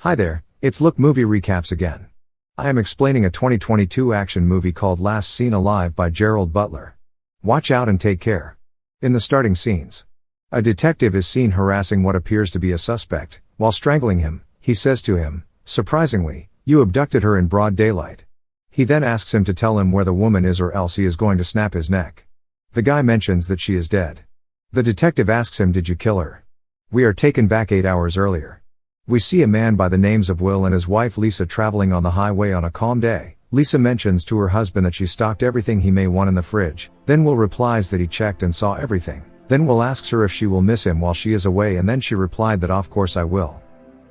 Hi there, it's Look Movie Recaps again. I am explaining a 2022 action movie called Last Seen Alive by Gerald Butler. Watch out and take care. In the starting scenes, a detective is seen harassing what appears to be a suspect. While strangling him, he says to him, "Surprisingly, you abducted her in broad daylight." He then asks him to tell him where the woman is or else he is going to snap his neck. The guy mentions that she is dead. The detective asks him, "Did you kill her?" We are taken back 8 hours earlier. We see a man by the names of Will and his wife Lisa traveling on the highway on a calm day. Lisa mentions to her husband that she stocked everything he may want in the fridge. Then Will replies that he checked and saw everything. Then Will asks her if she will miss him while she is away, and then she replied that of course I will.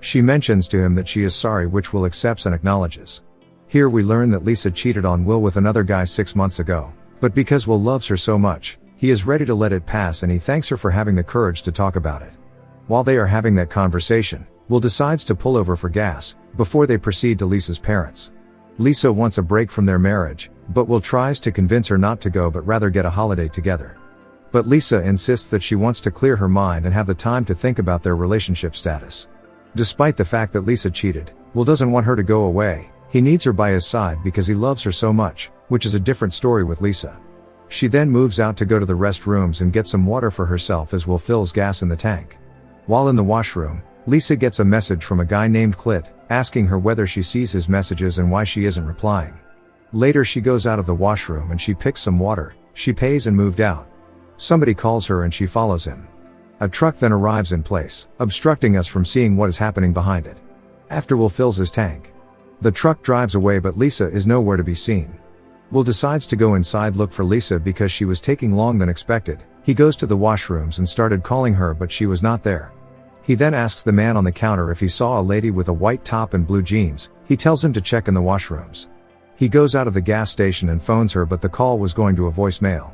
She mentions to him that she is sorry, which Will accepts and acknowledges. Here we learn that Lisa cheated on Will with another guy 6 months ago. But because Will loves her so much, he is ready to let it pass, and he thanks her for having the courage to talk about it. While they are having that conversation, Will decides to pull over for gas, before they proceed to Lisa's parents. Lisa wants a break from their marriage, but Will tries to convince her not to go but rather get a holiday together. But Lisa insists that she wants to clear her mind and have the time to think about their relationship status. Despite the fact that Lisa cheated, Will doesn't want her to go away. He needs her by his side because he loves her so much, which is a different story with Lisa. She then moves out to go to the restrooms and get some water for herself as Will fills gas in the tank. While in the washroom, Lisa gets a message from a guy named Clit, asking her whether she sees his messages and why she isn't replying. Later she goes out of the washroom and she picks some water, she pays and moved out. Somebody calls her and she follows him. A truck then arrives in place, obstructing us from seeing what is happening behind it. After Will fills his tank, the truck drives away, but Lisa is nowhere to be seen. Will decides to go inside look for Lisa because she was taking longer than expected. He goes to the washrooms and started calling her, but she was not there. He then asks the man on the counter if he saw a lady with a white top and blue jeans. He tells him to check in the washrooms. He goes out of the gas station and phones her, but the call was going to a voicemail.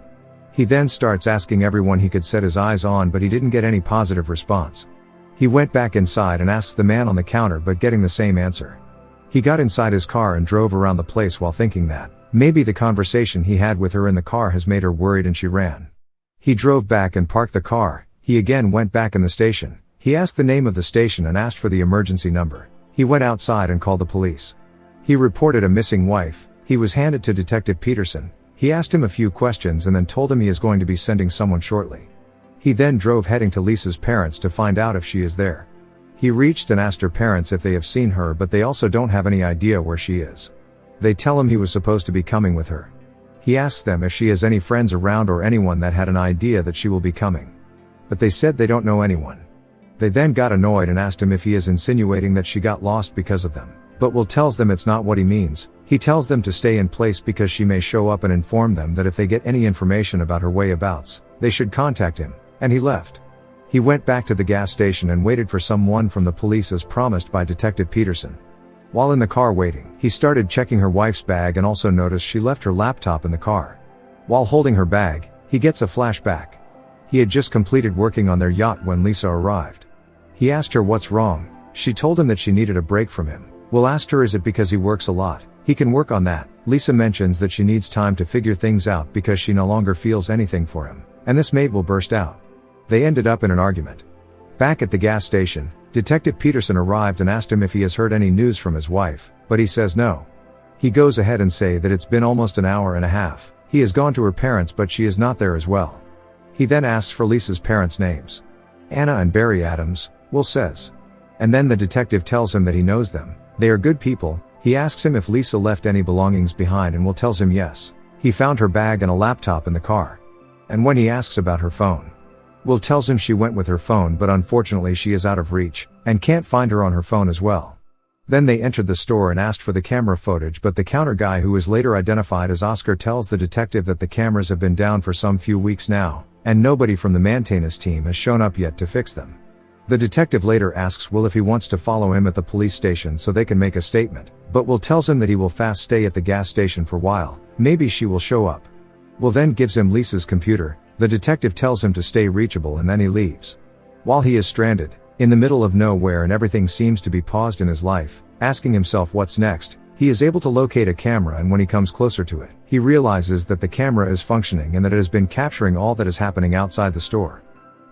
He then starts asking everyone he could set his eyes on, but he didn't get any positive response. He went back inside and asks the man on the counter, but getting the same answer. He got inside his car and drove around the place while thinking that maybe the conversation he had with her in the car has made her worried, and she ran. He drove back and parked the car. He again went back in the station. He asked the name of the station and asked for the emergency number. He went outside and called the police. He reported a missing wife. He was handed to Detective Peterson. He asked him a few questions and then told him he is going to be sending someone shortly. He then drove heading to Lisa's parents to find out if she is there. He reached and asked her parents if they have seen her, but they also don't have any idea where she is. They tell him he was supposed to be coming with her. He asks them if she has any friends around or anyone that had an idea that she will be coming. But they said they don't know anyone. They then got annoyed and asked him if he is insinuating that she got lost because of them. But Will tells them it's not what he means. He tells them to stay in place because she may show up, and inform them that if they get any information about her whereabouts, they should contact him, and he left. He went back to the gas station and waited for someone from the police as promised by Detective Peterson. While in the car waiting, he started checking her wife's bag and also noticed she left her laptop in the car. While holding her bag, he gets a flashback. He had just completed working on their yacht when Lisa arrived. He asked her what's wrong. She told him that she needed a break from him. Will asked her, is it because he works a lot? He can work on that. Lisa mentions that she needs time to figure things out because she no longer feels anything for him, and this made Will burst out. They ended up in an argument. Back at the gas station, Detective Peterson arrived and asked him if he has heard any news from his wife, but he says no. He goes ahead and say that it's been almost an hour and a half. He has gone to her parents, but she is not there as well. He then asks for Lisa's parents' names. Anna and Barry Adams, Will says. And then the detective tells him that he knows them. They are good people. He asks him if Lisa left any belongings behind, and Will tells him yes. He found her bag and a laptop in the car. And when he asks about her phone, Will tells him she went with her phone, but unfortunately she is out of reach, and can't find her on her phone as well. Then they entered the store and asked for the camera footage, but the counter guy, who is later identified as Oscar, tells the detective that the cameras have been down for some few weeks now, and nobody from the maintenance team has shown up yet to fix them. The detective later asks Will if he wants to follow him at the police station so they can make a statement, but Will tells him that he will fast stay at the gas station for a while, maybe she will show up. Will then gives him Lisa's computer. The detective tells him to stay reachable, and then he leaves. While he is stranded, in the middle of nowhere, and everything seems to be paused in his life, asking himself what's next, he is able to locate a camera, and when he comes closer to it, he realizes that the camera is functioning and that it has been capturing all that is happening outside the store.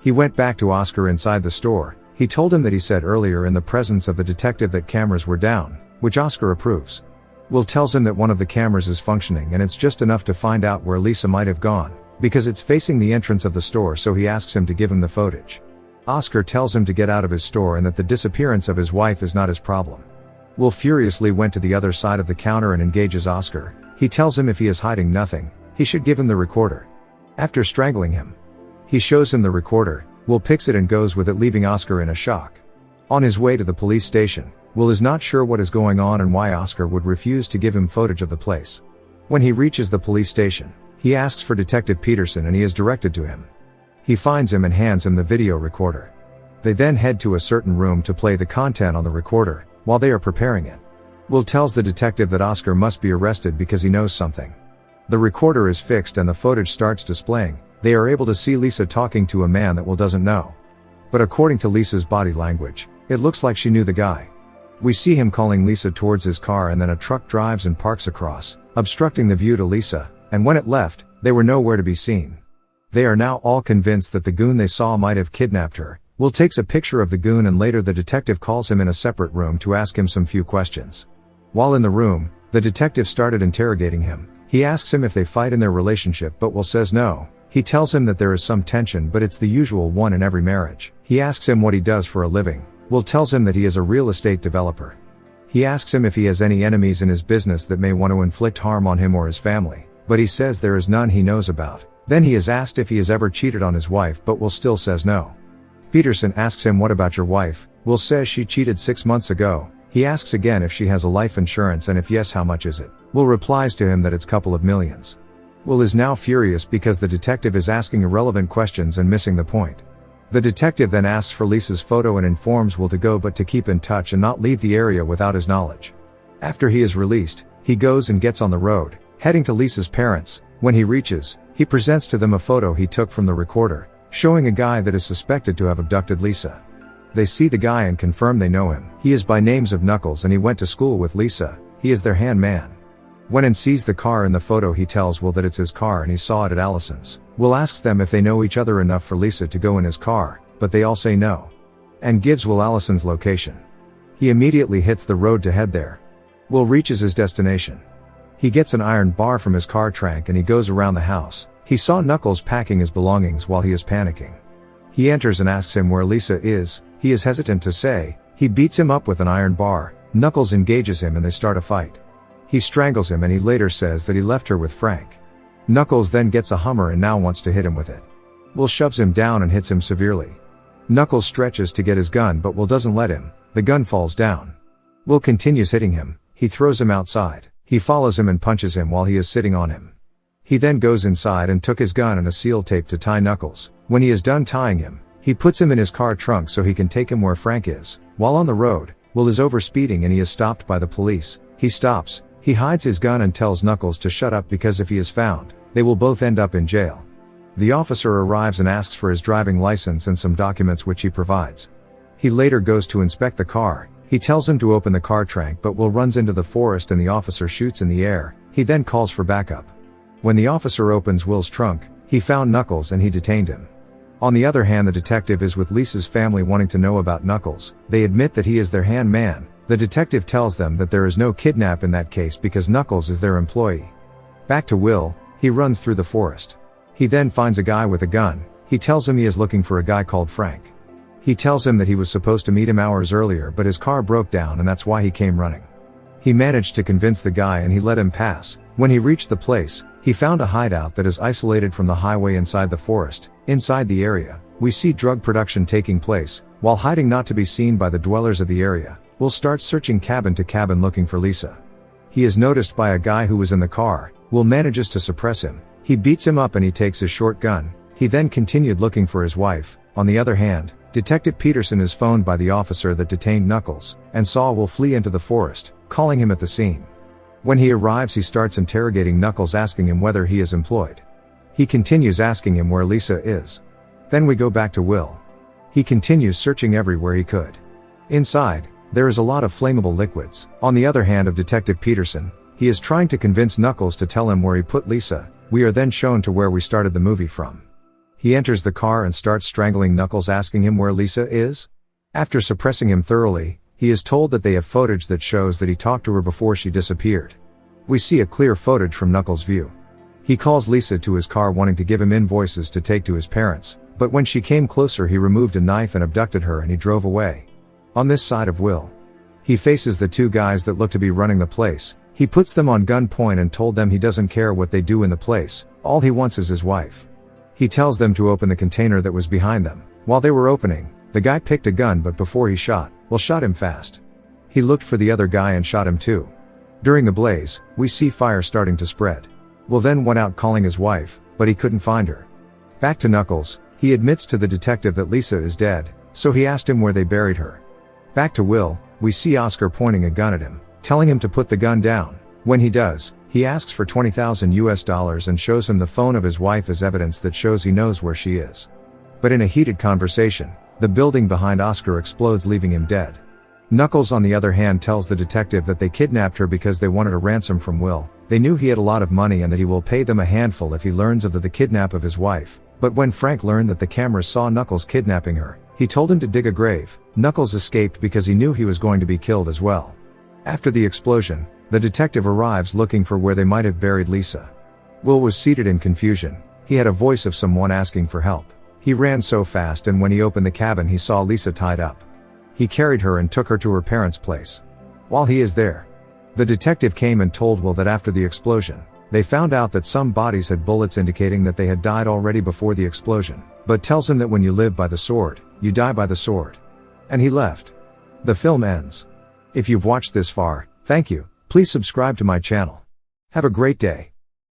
He went back to Oscar inside the store. He told him that he said earlier in the presence of the detective that cameras were down, which Oscar approves. Will tells him that one of the cameras is functioning and it's just enough to find out where Lisa might have gone, because it's facing the entrance of the store, so he asks him to give him the footage. Oscar tells him to get out of his store and that the disappearance of his wife is not his problem. Will furiously went to the other side of the counter and engages Oscar. He tells him if he is hiding nothing, he should give him the recorder. After strangling him, he shows him the recorder. Will picks it and goes with it, leaving Oscar in a shock. On his way to the police station, Will is not sure what is going on and why Oscar would refuse to give him footage of the place. When he reaches the police station, he asks for Detective Peterson and he is directed to him. He finds him and hands him the video recorder. They then head to a certain room to play the content on the recorder, while they are preparing it. Will tells the detective that Oscar must be arrested because he knows something. The recorder is fixed and the footage starts displaying. They are able to see Lisa talking to a man that Will doesn't know. But according to Lisa's body language, it looks like she knew the guy. We see him calling Lisa towards his car and then a truck drives and parks across, obstructing the view to Lisa, and when it left, they were nowhere to be seen. They are now all convinced that the goon they saw might have kidnapped her. Will takes a picture of the goon and later the detective calls him in a separate room to ask him some few questions. While in the room, the detective started interrogating him. He asks him if they fight in their relationship, but Will says no. He tells him that there is some tension, but it's the usual one in every marriage. He asks him what he does for a living. Will tells him that he is a real estate developer. He asks him if he has any enemies in his business that may want to inflict harm on him or his family, but he says there is none he knows about. Then he is asked if he has ever cheated on his wife, but Will still says no. Peterson asks him, what about your wife? Will says she cheated 6 months ago. He asks again if she has a life insurance and if yes, how much is it? Will replies to him that it's couple of millions. Will is now furious because the detective is asking irrelevant questions and missing the point. The detective then asks for Lisa's photo and informs Will to go but to keep in touch and not leave the area without his knowledge. After he is released, he goes and gets on the road, heading to Lisa's parents. When he reaches, he presents to them a photo he took from the recorder, showing a guy that is suspected to have abducted Lisa. They see the guy and confirm they know him. He is by names of Knuckles and he went to school with Lisa. He is their hand man. When and sees the car in the photo, he tells Will that it's his car and he saw it at Allison's. Will asks them if they know each other enough for Lisa to go in his car, but they all say no. And gives Will Allison's location. He immediately hits the road to head there. Will reaches his destination. He gets an iron bar from his car trunk and he goes around the house. He saw Knuckles packing his belongings while he is panicking. He enters and asks him where Lisa is. He is hesitant to say. He beats him up with an iron bar. Knuckles engages him and they start a fight. He strangles him and he later says that he left her with Frank. Knuckles then gets a Hummer and now wants to hit him with it. Will shoves him down and hits him severely. Knuckles stretches to get his gun, but Will doesn't let him. The gun falls down. Will continues hitting him. He throws him outside. He follows him and punches him while he is sitting on him. He then goes inside and took his gun and a seal tape to tie Knuckles. When he is done tying him, he puts him in his car trunk so he can take him where Frank is. While on the road, Will is overspeeding and he is stopped by the police. He stops. He hides his gun and tells Knuckles to shut up because if he is found, they will both end up in jail. The officer arrives and asks for his driving license and some documents which he provides. He later goes to inspect the car. He tells him to open the car trunk, but Will runs into the forest and the officer shoots in the air. He then calls for backup. When the officer opens Will's trunk, he found Knuckles and he detained him. On the other hand, the detective is with Lisa's family wanting to know about Knuckles. They admit that he is their hand man. The detective tells them that there is no kidnap in that case because Knuckles is their employee. Back to Will, he runs through the forest. He then finds a guy with a gun. He tells him he is looking for a guy called Frank. He tells him that he was supposed to meet him hours earlier, but his car broke down and that's why he came running. He managed to convince the guy and he let him pass. When he reached the place, he found a hideout that is isolated from the highway inside the forest. Inside the area, we see drug production taking place. While hiding not to be seen by the dwellers of the area, Will starts searching cabin to cabin looking for Lisa. He is noticed by a guy who was in the car. Will manages to suppress him. He beats him up and he takes his short gun. He then continued looking for his wife. On the other hand, Detective Peterson is phoned by the officer that detained Knuckles, and saw Will flee into the forest, calling him at the scene. When he arrives, he starts interrogating Knuckles, asking him whether he is employed. He continues asking him where Lisa is. Then we go back to Will. He continues searching everywhere he could. Inside, there is a lot of flammable liquids. On the other hand of Detective Peterson, he is trying to convince Knuckles to tell him where he put Lisa. We are then shown to where we started the movie from. He enters the car and starts strangling Knuckles, asking him where Lisa is. After suppressing him thoroughly, he is told that they have footage that shows that he talked to her before she disappeared. We see a clear footage from Knuckles' view. He calls Lisa to his car wanting to give him invoices to take to his parents, but when she came closer he removed a knife and abducted her and he drove away. On this side of Will, he faces the two guys that look to be running the place. He puts them on gunpoint and told them he doesn't care what they do in the place, all he wants is his wife. He tells them to open the container that was behind them. While they were opening, the guy picked a gun, but before he shot, Will shot him fast. He looked for the other guy and shot him too. During the blaze, we see fire starting to spread. Will then went out calling his wife, but he couldn't find her. Back to Knuckles, he admits to the detective that Lisa is dead, so he asked him where they buried her. Back to Will, we see Oscar pointing a gun at him, telling him to put the gun down. When he does, he asks for $20,000 and shows him the phone of his wife as evidence that shows he knows where she is. But in a heated conversation, the building behind Oscar explodes, leaving him dead. Knuckles on the other hand tells the detective that they kidnapped her because they wanted a ransom from Will. They knew he had a lot of money and that he will pay them a handful if he learns of the kidnap of his wife. But when Frank learned that the cameras saw Knuckles kidnapping her, he told him to dig a grave. Knuckles escaped because he knew he was going to be killed as well. After the explosion, the detective arrives looking for where they might have buried Lisa. Will was seated in confusion. He had a voice of someone asking for help. He ran so fast, and when he opened the cabin he saw Lisa tied up. He carried her and took her to her parents' place. While he is there, the detective came and told Will that after the explosion, they found out that some bodies had bullets indicating that they had died already before the explosion, but tells him that when you live by the sword, you die by the sword. And he left. The film ends. If you've watched this far, thank you. Please subscribe to my channel. Have a great day.